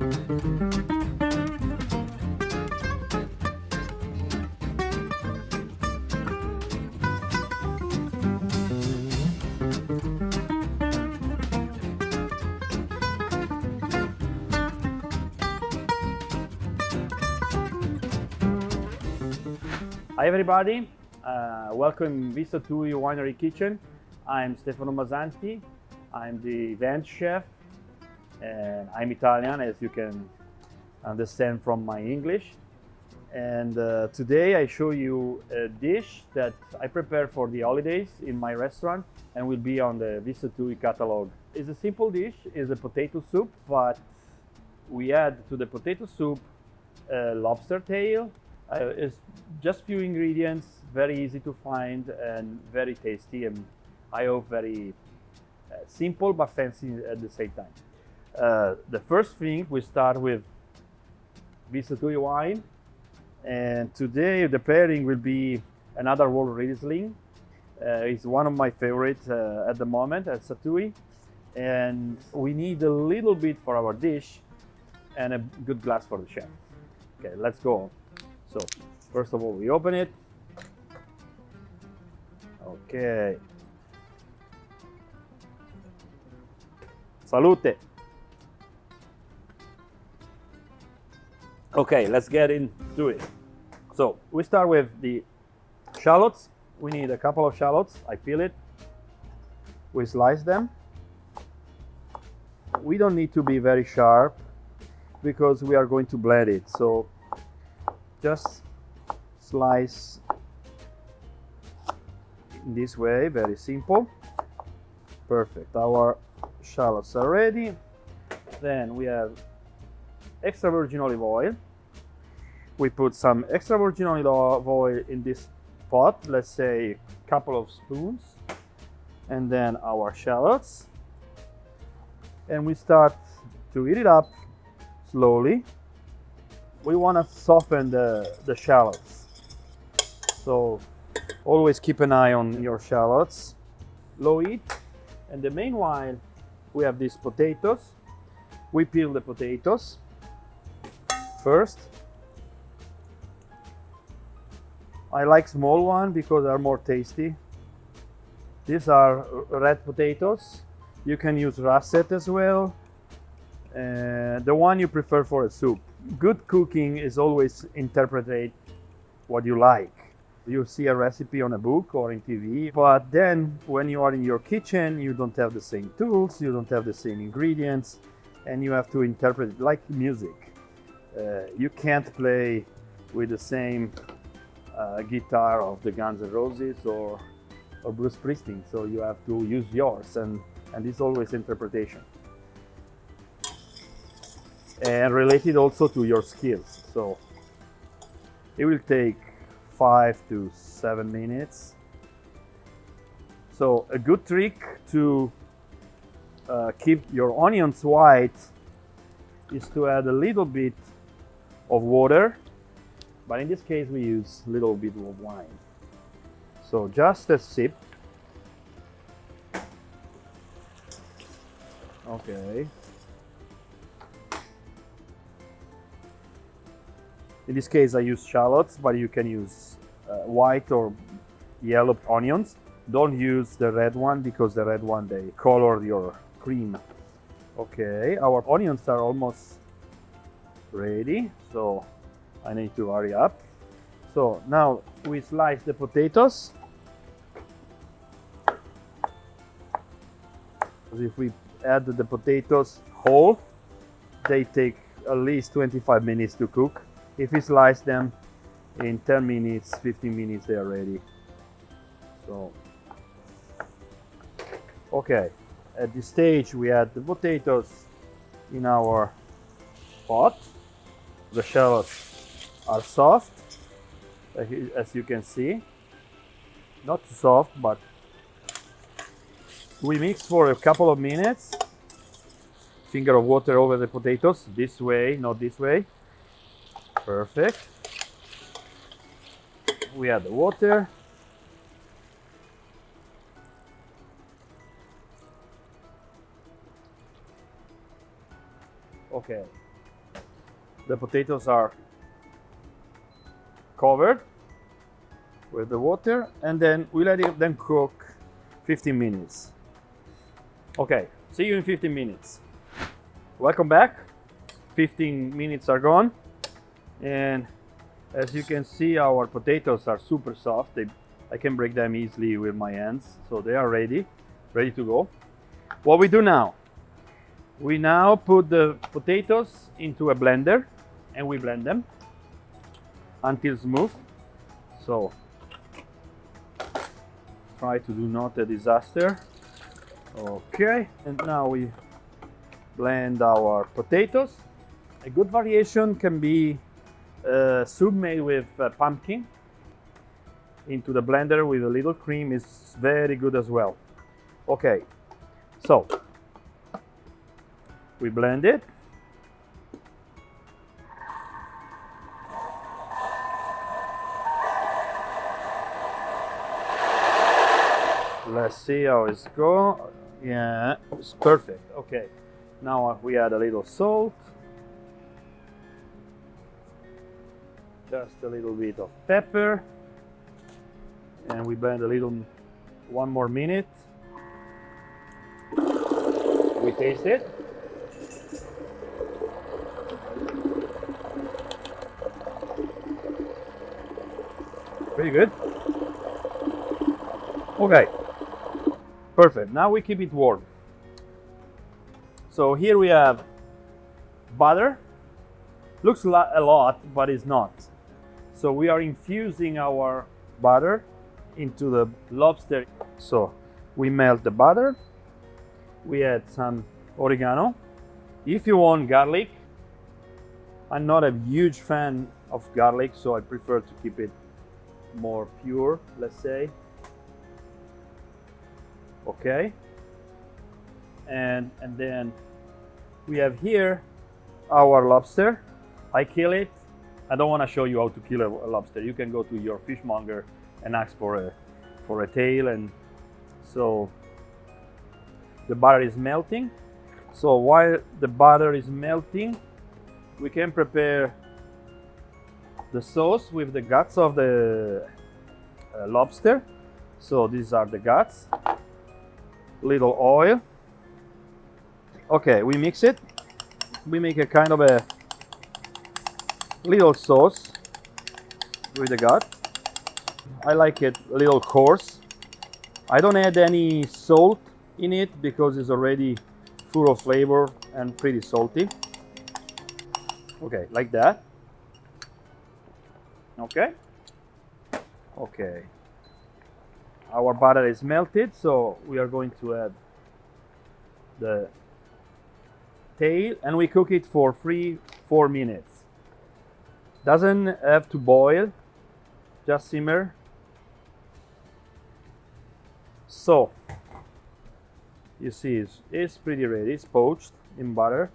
Hi everybody, welcome in Sattui Winery Kitchen. I'm Stefano Masanti, I'm the event chef and I'm Italian, as you can understand from my English. And today I show you a dish that I prepare for the holidays in my restaurant and will be on the Sattui catalog. It's a simple dish, it's a potato soup, but we add to the potato soup lobster tail. It's just few ingredients, very easy to find and very tasty, and I hope very simple but fancy at the same time. The first thing, we start with Sattui wine, and today the pairing will be Another World Riesling. It's one of my favorites at the moment at Sattui, and we need a little bit for our dish and a good glass for the chef. Okay, let's go. So, first of all, we open it. Okay. Salute. Okay, let's get into it. So, we start with the shallots. We need a couple of shallots. I peel it. We slice them. We don't need to be very sharp because we are going to blend it. So, just slice in this way, very simple. Perfect. Our shallots are ready. Then we have extra virgin olive oil. We put some extra virgin olive oil in this pot, let's say a couple of spoons, and then our shallots. And we start to heat it up slowly. We want to soften the shallots, so always keep an eye on your shallots. Low heat, and the meanwhile we have these potatoes. We peel the potatoes first. I like small ones because they're more tasty. These are red potatoes. You can use russet as well, the one you prefer for a soup. Good cooking is always interpret what you like. You see a recipe on a book or in TV, but then when you are in your kitchen, you don't have the same tools, you don't have the same ingredients, and you have to interpret it like music. You can't play with the same guitar of the Guns N' Roses or Bruce Springsteen, so you have to use yours, and it's always interpretation. And related also to your skills. So it will take 5 to 7 minutes. So a good trick to keep your onions white is to add a little bit of water, but in this case we use a little bit of wine. So just a sip. Okay. In this case I use shallots, but you can use white or yellow onions. Don't use the red one because the red one, they color your cream. Okay, our onions are almost ready, so I need to hurry up. So now we slice the potatoes. If we add the potatoes whole, they take at least 25 minutes to cook. If we slice them in 10 minutes, 15 minutes, they are ready. So, okay, at this stage we add the potatoes in our pot. The shallots are soft, as you can see. Not too soft, but we mix for a couple of minutes. Finger of water over the potatoes, this way, not this way. Perfect. We add the water. Okay. The potatoes are covered with the water, and then we let them cook 15 minutes. Okay, see you in 15 minutes. Welcome back. 15 minutes are gone, and as you can see, our potatoes are super soft. I can break them easily with my hands, so they are ready to go. What we do now, we now put the potatoes into a blender and we blend them until smooth. So try to do not a disaster. Okay, and now we blend our potatoes. A good variation can be soup made with pumpkin into the blender with a little cream is very good as well. Okay, so we blend it. Let's see how it's going. Yeah, it's perfect. Okay, now we add a little salt, just a little bit of pepper, and we blend a little, 1 more minute. We taste it. Pretty good. Okay, perfect. Now we keep it warm. So here we have butter. Looks a lot, but it's not. So we are infusing our butter into the lobster. So we melt the butter. We add some oregano. If you want garlic, I'm not a huge fan of garlic, so I prefer to keep it more pure, let's say. Okay, and then we have here our lobster. I kill it. I don't want to show you how to kill a lobster. You can go to your fishmonger and ask for a tail. And so the butter is melting. So while the butter is melting, we can prepare the sauce with the guts of the lobster. So these are the guts. Little oil. Okay, we mix it. We make a kind of a little sauce with the gut. I like it a little coarse. I don't add any salt in it because it's already full of flavor and pretty salty. Okay, like that. Okay. Okay. Our butter is melted, so we are going to add the tail and we cook it for 3-4 minutes. Doesn't have to boil, just simmer. So you see it's pretty ready. It's poached in butter.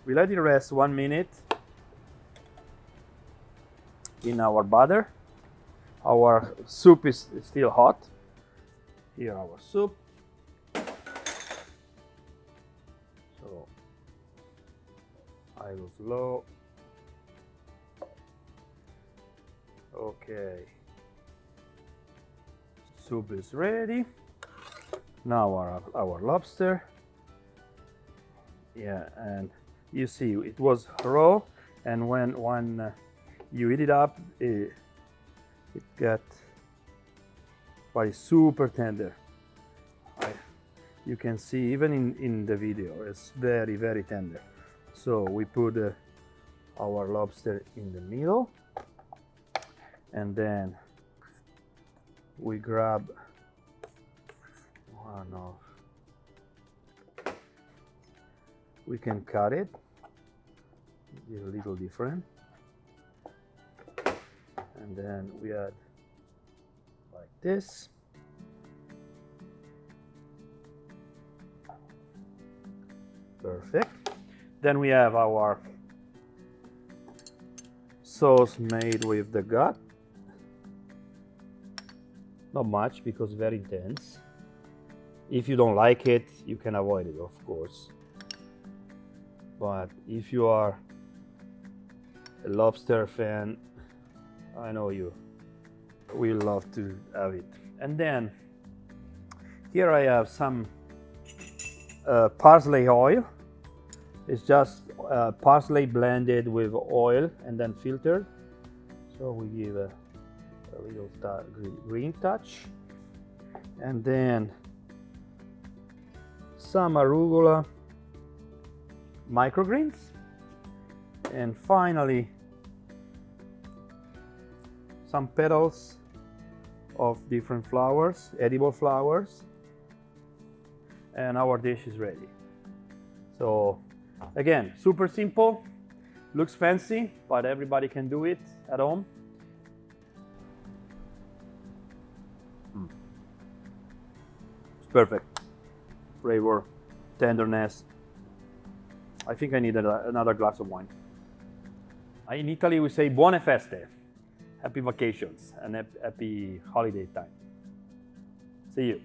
We let it rest 1 minute in our butter. Our soup is still hot. Here our soup. So I go slow. Okay. Soup is ready. Now our lobster. Yeah, and you see it was raw, and when you heat it up, it got super tender. You can see even in the video it's very tender. So we put our lobster in the middle, and then we grab one of, we can cut it. It's a little different, and then we add like this. Perfect. Then we have our sauce made with the gut. Not much because very intense. If you don't like it, you can avoid it, of course. But if you are a lobster fan, I know you will love to have it. And then here I have some parsley oil. It's just parsley blended with oil and then filtered. So we give a little green touch. And then some arugula microgreens. And finally some petals of different flowers, edible flowers. And our dish is ready. So again, super simple, looks fancy, but everybody can do it at home. It's perfect. Flavor, tenderness. I think I need another glass of wine. In Italy we say buone feste, happy vacations and happy holiday time. See you.